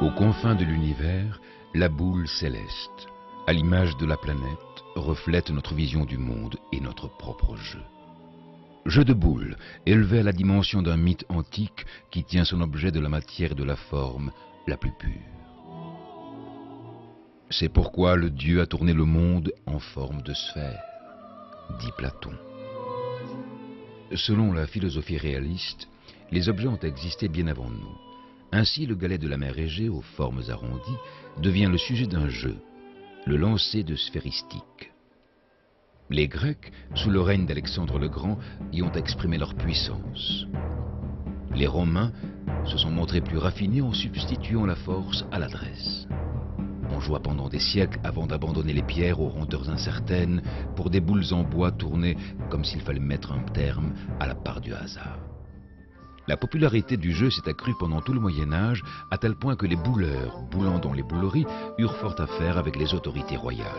Aux confins de l'univers, la boule céleste, à l'image de la planète, reflète notre vision du monde et notre propre jeu. Jeu de boule, élevé à la dimension d'un mythe antique qui tient son objet de la matière et de la forme la plus pure. C'est pourquoi le Dieu a tourné le monde en forme de sphère, dit Platon. Selon la philosophie réaliste, les objets ont existé bien avant nous. Ainsi, le galet de la mer Égée, aux formes arrondies, devient le sujet d'un jeu, le lancer de sphéristique. Les Grecs, sous le règne d'Alexandre le Grand, y ont exprimé leur puissance. Les Romains se sont montrés plus raffinés en substituant la force à l'adresse. On joua pendant des siècles avant d'abandonner les pierres aux rondeurs incertaines pour des boules en bois tournées comme s'il fallait mettre un terme à la part du hasard. La popularité du jeu s'est accrue pendant tout le Moyen-Âge, à tel point que les bouleurs, boulant dans les bouleries, eurent fort à faire avec les autorités royales.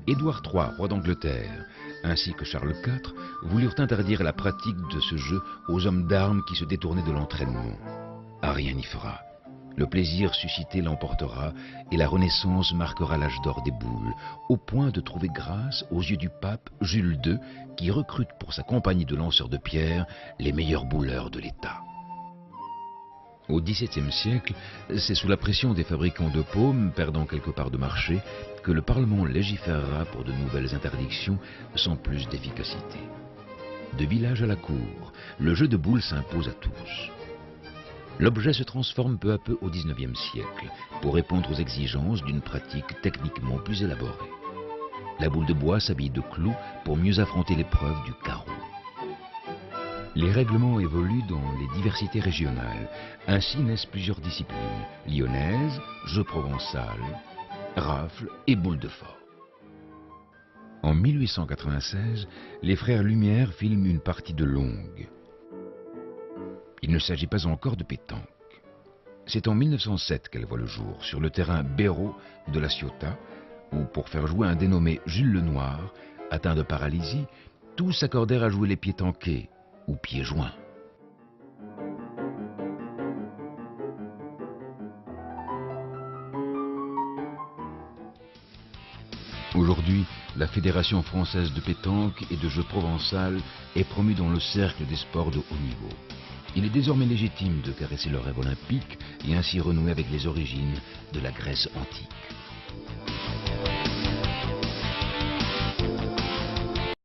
Édouard III, roi d'Angleterre, ainsi que Charles IV, voulurent interdire la pratique de ce jeu aux hommes d'armes qui se détournaient de l'entraînement. Rien n'y fera. Le plaisir suscité l'emportera et la Renaissance marquera l'âge d'or des boules, au point de trouver grâce aux yeux du pape Jules II, qui recrute pour sa compagnie de lanceurs de pierres les meilleurs bouleurs de l'État. Au XVIIe siècle, c'est sous la pression des fabricants de paumes, perdant quelque part de marché, que le Parlement légiférera pour de nouvelles interdictions sans plus d'efficacité. De village à la cour, le jeu de boules s'impose à tous. L'objet se transforme peu à peu au XIXe siècle pour répondre aux exigences d'une pratique techniquement plus élaborée. La boule de bois s'habille de clous pour mieux affronter l'épreuve du carreau. Les règlements évoluent dans les diversités régionales. Ainsi naissent plusieurs disciplines: lyonnaise, jeu provençal, rafle et boule de fort. En 1896, les frères Lumière filment une partie de Longue. Il ne s'agit pas encore de pétanque. C'est en 1907 qu'elle voit le jour, sur le terrain Béraud de la Ciotat, où, pour faire jouer un dénommé Jules le Noir, atteint de paralysie, tous s'accordèrent à jouer les pétanqués, ou pieds joints. Aujourd'hui, la Fédération française de pétanque et de jeu provençal est promue dans le cercle des sports de haut niveau. Il est désormais légitime de caresser le rêve olympique et ainsi renouer avec les origines de la Grèce antique.